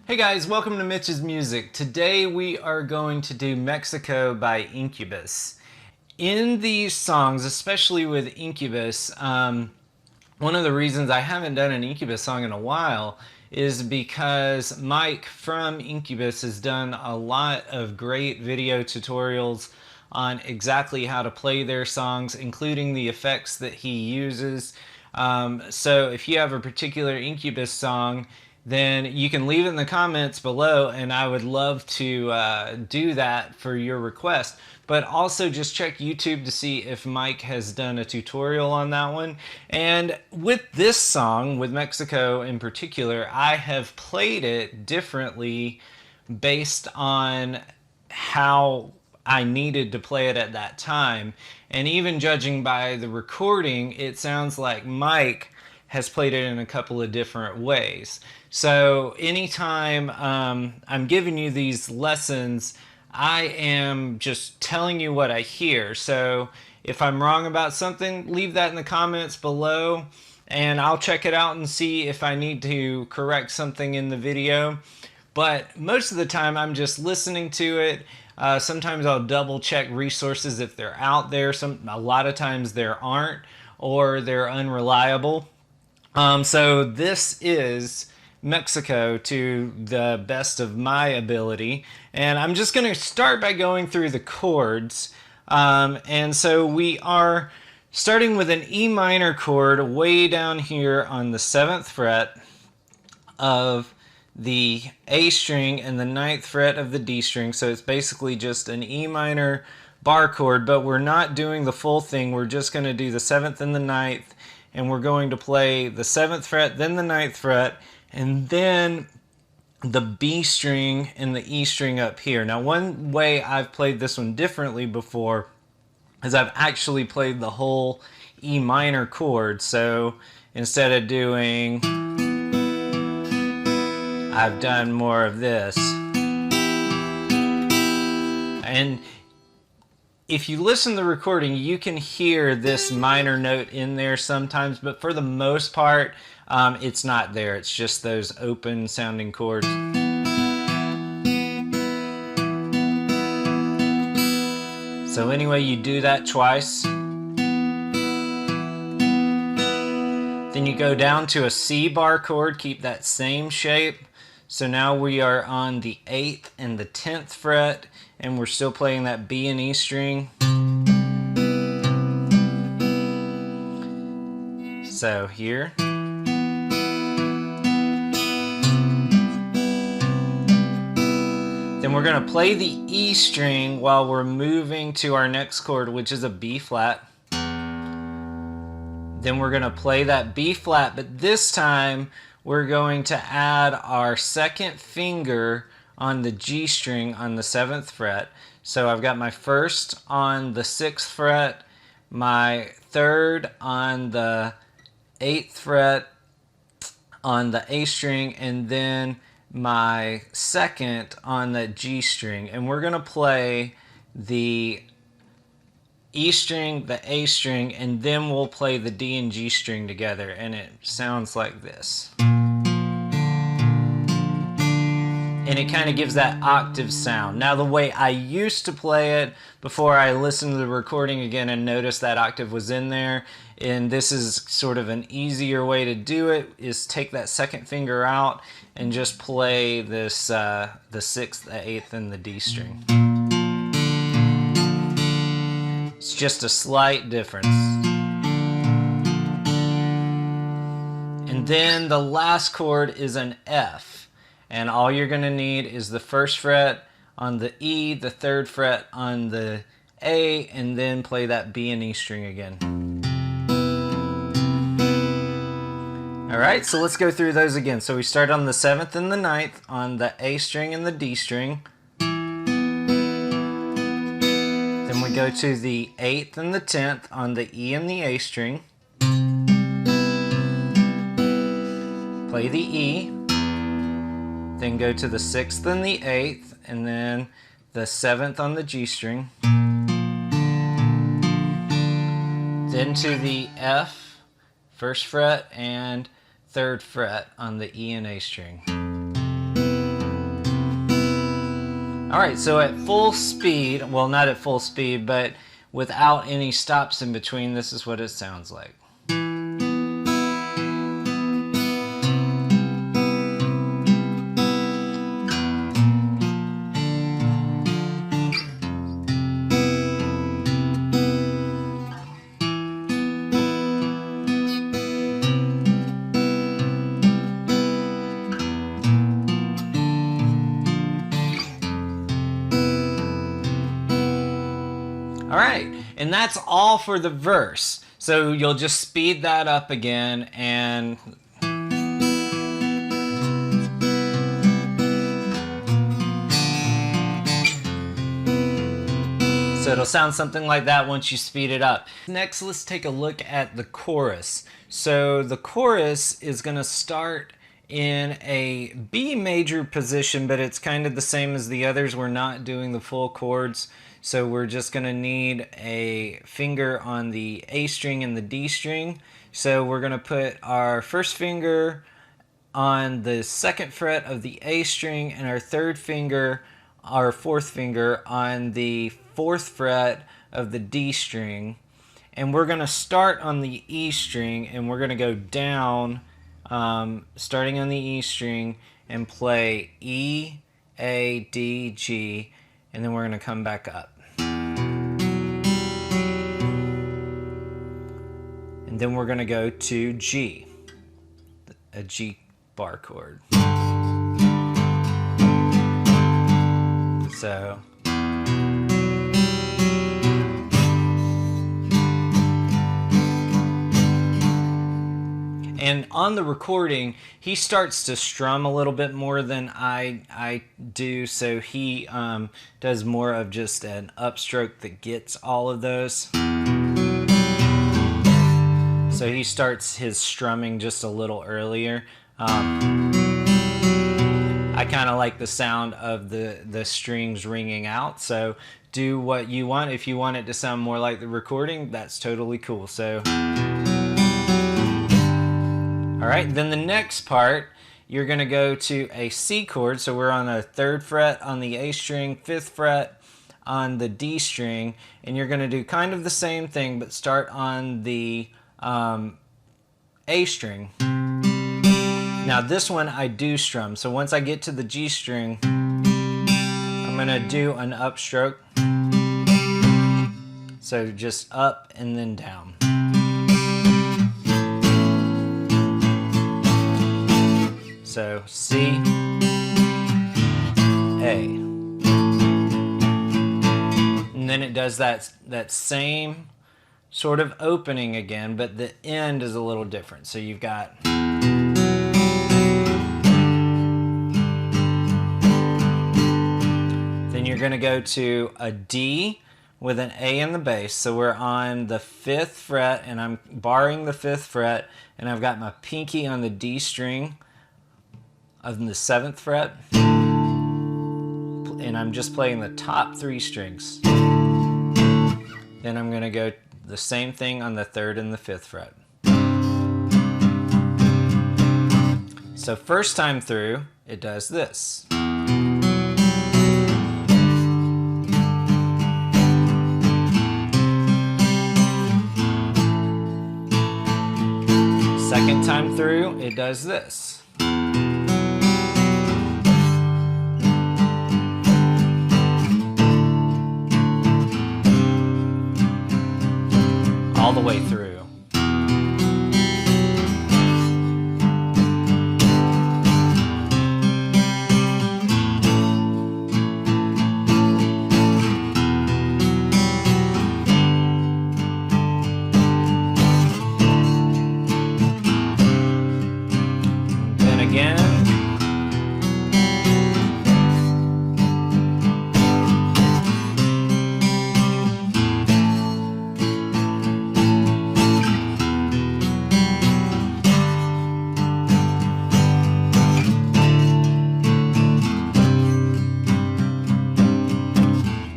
Hey guys, welcome to Mitch's Music. Today we are going to do Mexico by Incubus. In these songs, especially with Incubus, one of the reasons I haven't done an Incubus song in a while is because Mike from Incubus has done a lot of great video tutorials on exactly how to play their songs, including the effects that he uses. So if you have a particular Incubus song, then you can leave it in the comments below, and I would love to do that for your request. But also just check YouTube to see if Mike has done a tutorial on that one. And with this song, with Mexico in particular, I have played it differently based on how I needed to play it at that time. And even judging by the recording, it sounds like Mike has played it in a couple of different ways. So anytime I'm giving you these lessons, I am just telling you what I hear. So if I'm wrong about something, leave that in the comments below and I'll check it out and see if I need to correct something in the video. But most of the time I'm just listening to it. Sometimes I'll double check resources if they're out there. A lot of times there aren't, or they're unreliable. So this is Mexico to the best of my ability. And I'm just going to start by going through the chords. And so we are starting with an E minor chord way down here on the 7th fret of the A string and the 9th fret of the D string. So it's basically just an E minor bar chord, but we're not doing the full thing. We're just going to do the 7th and the 9th. And we're going to play the 7th fret, then the 9th fret, and then the B string and the E string up here. Now, one way I've played this one differently before is I've actually played the whole E minor chord. So instead of doing, I've done more of this. And if you listen to the recording, you can hear this minor note in there sometimes, but for the most part, it's not there. It's just those open sounding chords. So anyway, you do that twice. Then you go down to a C bar chord, keep that same shape. So now we are on the 8th and the 10th fret, and we're still playing that B and E string. So here. Then we're going to play the E string while we're moving to our next chord, which is a B flat. Then we're going to play that B flat, but this time we're going to add our second finger on the G string on the 7th fret. So I've got my first on the 6th fret, my third on the 8th fret on the A string, and then my second on the G string. And we're going to play the E string, the A string, and then we'll play the D and G string together, and it sounds like this. And it kind of gives that octave sound. Now, the way I used to play it before I listened to the recording again and noticed that octave was in there, and this is sort of an easier way to do it, is take that second finger out and just play this the 6th, the 8th, and the D string. It's just a slight difference. And then the last chord is an F. And all you're going to need is the 1st fret on the E, the 3rd fret on the A, and then play that B and E string again. Alright, so let's go through those again. So we start on the 7th and the 9th on the A string and the D string. Then we go to the 8th and the 10th on the E and the A string. Play the E. Then go to the 6th and the 8th, and then the 7th on the G string. Then to the F, 1st fret, and 3rd fret on the E and A string. All right, so at full speed, well, not at full speed, but without any stops in between, this is what it sounds like. All right, and that's all for the verse. So you'll just speed that up again, and so it'll sound something like that once you speed it up. Next, let's take a look at the chorus. So the chorus is going to start in a B major position, but it's kind of the same as the others. We're not doing the full chords. So we're just going to need a finger on the A string and the D string. So we're going to put our first finger on the 2nd fret of the A string and our third finger, our 4th finger, on the 4th fret of the D string. And we're going to start on the E string, and we're going to go down, starting on the E string, and play E, A, D, G, and then we're going to come back up. And then we're going to go to G, a G bar chord. So, and on the recording, he starts to strum a little bit more than I do, so he does more of just an upstroke that gets all of those. So he starts his strumming just a little earlier. I kind of like the sound of the strings ringing out, so do what you want. If you want it to sound more like the recording, that's totally cool. So, all right, then the next part, you're going to go to a C chord. So we're on the 3rd fret on the A string, 5th fret on the D string, and you're going to do kind of the same thing, but start on the A string. Now this one I do strum, so once I get to the G string, I'm going to do an upstroke. So just up and then down. So C, A. And then it does that same sort of opening again, but the end is a little different. So you've got you're going to go to a D with an A in the bass. So we're on the 5th fret, and I'm barring the 5th fret, and I've got my pinky on the D string of the 7th fret, and I'm just playing the top 3 strings. Then I'm going to go the same thing on the 3rd and the 5th fret. So first time through, it does this. Second time through, it does this. All the way through.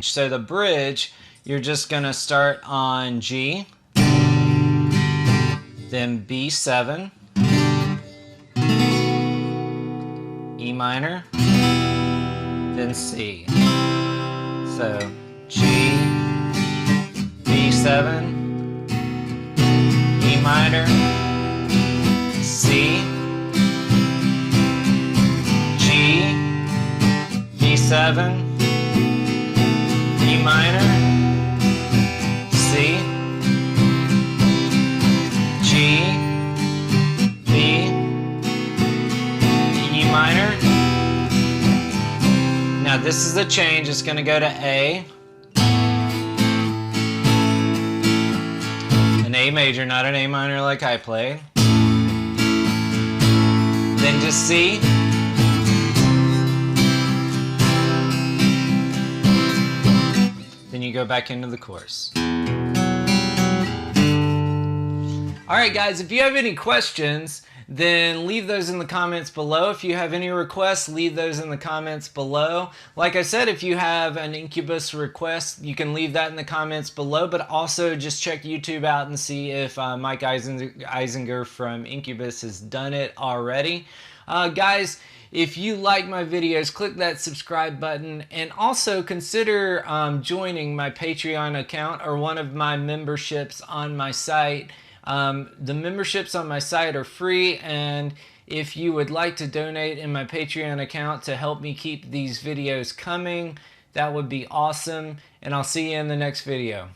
So the bridge, you're just going to start on G, then B7, E minor, then C. So G, B7, E minor, C, G, B7, E minor, C, G, B, E minor. Now this is the change, it's going to go to A. An A major, not an A minor like I played. Then to C. Then you go back into the chorus. Alright guys, if you have any questions, then leave those in the comments below. If you have any requests, leave those in the comments below. Like I said, if you have an Incubus request, you can leave that in the comments below, but also just check YouTube out and see if Mike Eisinger from Incubus has done it already. Guys, if you like my videos, click that subscribe button, and also consider joining my Patreon account or one of my memberships on my site. The memberships on my site are free, and if you would like to donate in my Patreon account to help me keep these videos coming, that would be awesome, and I'll see you in the next video.